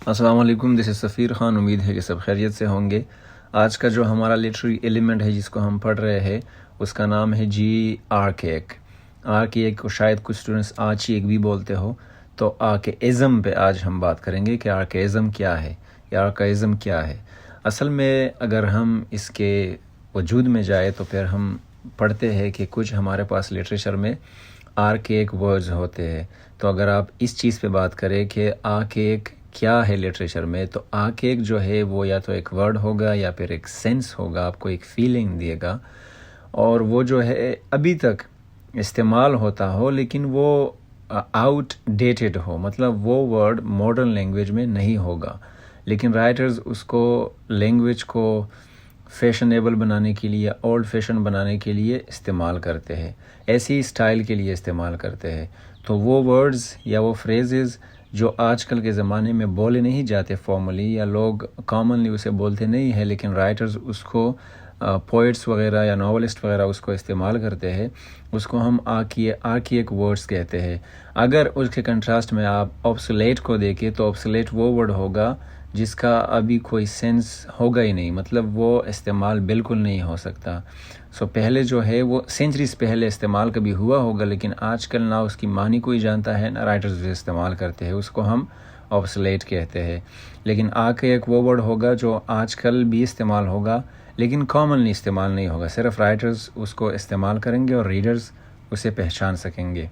السلام علیکم، دس از سفیر خان. امید ہے کہ سب خیریت سے ہوں گے. آج کا جو ہمارا لٹری ایلیمنٹ ہے جس کو ہم پڑھ رہے ہیں اس کا نام ہے جی آرکیک. آرکیک کو شاید کچھ اسٹوڈنٹس آرچیک بھی بولتے ہو. تو آرکیزم پہ آج ہم بات کریں گے کہ آرکیزم کیا ہے یا آرکائزم کیا ہے. اصل میں اگر ہم اس کے وجود میں جائے تو پھر ہم پڑھتے ہیں کہ کچھ ہمارے پاس لٹریچر میں آرکیک ورڈز ہوتے ہیں. تو اگر آپ اس چیز پہ بات کریں کہ آرکیک کیا ہے لٹریچر میں، تو آرکیک جو ہے وہ یا تو ایک ورڈ ہوگا یا پھر ایک سینس ہوگا، آپ کو ایک فیلنگ دے گا، اور وہ جو ہے ابھی تک استعمال ہوتا ہو لیکن وہ آؤٹ ڈیٹڈ ہو، مطلب وہ ورڈ ماڈرن لینگویج میں نہیں ہوگا، لیکن رائٹرز اس کو لینگویج کو فیشنیبل بنانے کے لیے، اولڈ فیشن بنانے کے لیے استعمال کرتے ہیں، ایسی اسٹائل کے لیے استعمال کرتے ہیں. تو وہ ورڈز یا وہ فریزز جو آج کل کے زمانے میں بولے نہیں جاتے فارملی، یا لوگ کامنلی اسے بولتے نہیں ہیں، لیکن رائٹرز اس کو پوئٹس وغیرہ یا ناولسٹ وغیرہ اس کو استعمال کرتے ہیں، اس کو ہم آرکیک ورڈز کہتے ہیں. اگر اس کے کنٹراسٹ میں آپ آبسولیٹ کو دیکھیں تو آبسولیٹ وہ ورڈ ہوگا جس کا ابھی کوئی سینس ہوگا ہی نہیں، مطلب وہ استعمال بالکل نہیں ہو سکتا. پہلے جو ہے وہ سینچریز پہلے استعمال کبھی ہوا ہوگا، لیکن آج کل نہ اس کی معنی کوئی جانتا ہے، نہ رائٹرز اسے استعمال کرتے ہیں، اس کو ہم آبسولیٹ کہتے ہیں. لیکن آرکیک وہ ورڈ ہوگا جو آج کل بھی استعمال ہوگا لیکن کامنلی استعمال نہیں ہوگا، صرف رائٹرز اس کو استعمال کریں گے اور ریڈرز اسے پہچان سکیں گے.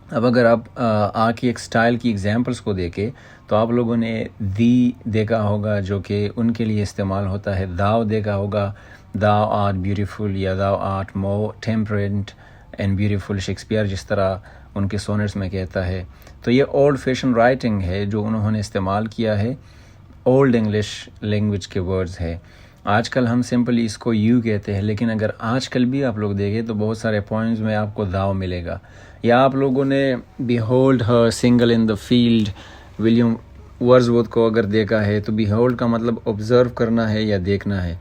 اب اگر آپ آرکیک اسٹائل کی ایگزامپلس کو دیکھیں تو آپ لوگوں نے دی دیکھا ہوگا جو کہ ان کے لیے استعمال ہوتا ہے. داؤ دیکھا ہوگا، thou art beautiful یا thou art more temperate and beautiful. Shakespeare جس طرح ان کے سونٹس میں کہتا ہے. تو یہ اولڈ فیشن رائٹنگ ہے جو انہوں نے استعمال کیا ہے، اولڈ انگلش لینگویج کے ورڈز ہے. آج کل ہم سمپلی اس کو یو کہتے ہیں، لیکن اگر آج کل بھی آپ لوگ دیکھیں تو بہت سارے پوائنٹس میں آپ کو thou ملے گا. یا آپ لوگوں نے behold her single in the field William Wordsworth کو اگر دیکھا ہے تو behold کا مطلب observe کرنا ہے یا دیکھنا ہے.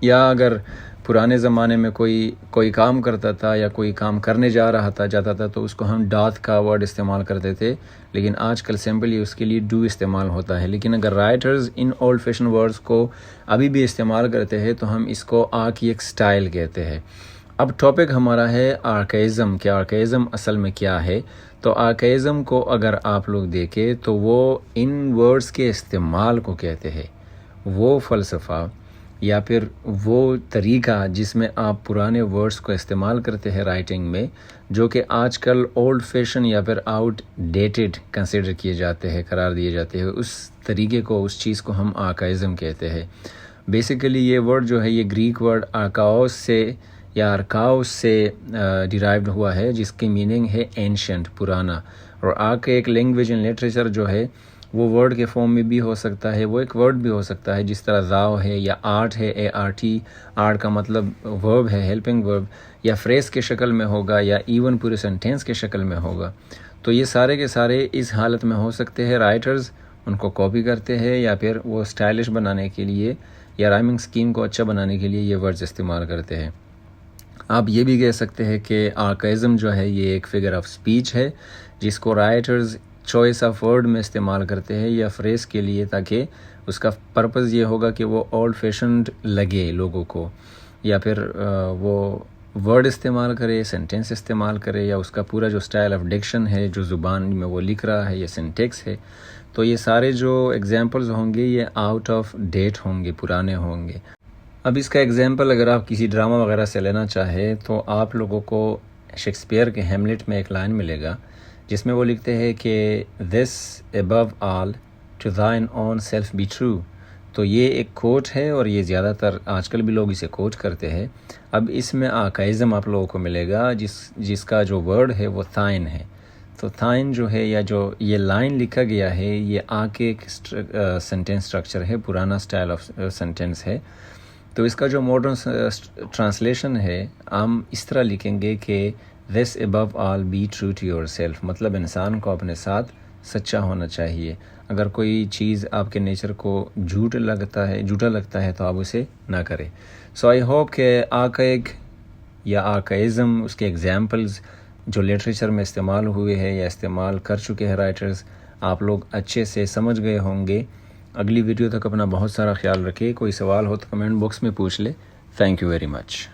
یا اگر پرانے زمانے میں کوئی کام کرتا تھا یا کوئی کام کرنے جاتا تھا تو اس کو ہم ڈاتھ کا ورڈ استعمال کرتے تھے، لیکن آج کل سمپلی اس کے لیے ڈو استعمال ہوتا ہے. لیکن اگر writers in old fashion words کو ابھی بھی استعمال کرتے ہیں تو ہم اس کو آرکیک اسٹائل کہتے ہیں. اب ٹاپک ہمارا ہے آرکائزم. کہ آرکائزم اصل میں کیا ہے؟ تو آرکائزم کو اگر آپ لوگ دیکھیں تو وہ ان ورڈز کے استعمال کو کہتے ہیں، وہ فلسفہ یا پھر وہ طریقہ جس میں آپ پرانے ورڈز کو استعمال کرتے ہیں رائٹنگ میں، جو کہ آج کل اولڈ فیشن یا پھر آؤٹ ڈیٹڈ کنسیڈر کیے جاتے ہیں، قرار دیے جاتے ہیں، اس طریقے کو، اس چیز کو ہم آرکائزم کہتے ہیں. بیسیکلی یہ ورڈ جو ہے یہ گریک ورڈ آرکاؤس سے یا ارکاؤس سے ڈیرائیوڈ ہوا ہے، جس کی میننگ ہے اینشنٹ، پرانا. اور آرکائک لینگویج اینڈ لٹریچر جو ہے وہ ورڈ کے فارم میں بھی ہو سکتا ہے، وہ ایک ورڈ بھی ہو سکتا ہے، جس طرح thou ہے یا آرٹ ہے، ART. آرٹ کا مطلب ورب ہے، ہیلپنگ ورب، یا فریز کے شکل میں ہوگا یا ایون پورے سینٹینس کے شکل میں ہوگا. تو یہ سارے کے سارے اس حالت میں ہو سکتے ہیں، رائٹرز ان کو کاپی کرتے ہیں یا پھر وہ اسٹائلش بنانے کے لیے یا رائمنگ سکیم کو اچھا بنانے کے لیے یہ ورڈز استعمال کرتے ہیں. آپ یہ بھی کہہ سکتے ہیں کہ آرکائزم جو ہے یہ ایک فگر آف سپیچ ہے جس کو رائٹرز چوائس آف ورڈ میں استعمال کرتے ہیں یا فریز کے لیے، تاکہ اس کا پرپز یہ ہوگا کہ وہ اولڈ فیشنڈ لگے لوگوں کو، یا پھر وہ ورڈ استعمال کرے، سینٹینس استعمال کرے، یا اس کا پورا جو اسٹائل آف ڈکشن ہے جو زبان میں وہ لکھ رہا ہے یا سینٹیکس ہے. تو یہ سارے جو ایگزامپلز ہوں گے یہ آؤٹ آف ڈیٹ ہوں گے، پرانے ہوں گے. اب اس کا ایگزامپل اگر آپ کسی ڈرامہ وغیرہ سے لینا چاہیں تو آپ لوگوں کو شیکسپیئر کے ہیملیٹ میں ایک لائن ملے گا جس میں وہ لکھتے ہیں کہ this above all to thine own self be true. تو یہ ایک کوٹ ہے اور یہ زیادہ تر آج کل بھی لوگ اسے کوٹ کرتے ہیں. اب اس میں آرکائزم آپ لوگوں کو ملے گا جس کا جو ورڈ ہے وہ thine ہے. تو thine جو ہے یا جو یہ لائن لکھا گیا ہے یہ آرکائک سینٹینس اسٹرکچر ہے، پرانا اسٹائل آف سینٹینس ہے. تو اس کا جو ماڈرن ٹرانسلیشن ہے ہم اس طرح لکھیں گے کہ this above all be true to yourself. مطلب انسان کو اپنے ساتھ سچا ہونا چاہیے. اگر کوئی چیز آپ کے نیچر کو جھوٹا لگتا ہے تو آپ اسے نہ کریں. I hope کہ آرکائک یا آرکائزم، اس کے ایگزامپلز جو لٹریچر میں استعمال ہوئے ہیں یا استعمال کر چکے ہیں رائٹرز، آپ لوگ اچھے سے سمجھ گئے ہوں گے۔ اگلی ویڈیو تک اپنا بہت سارا خیال رکھے، کوئی سوال ہو تو کمنٹ باکس میں پوچھ لے۔ Thank you very much.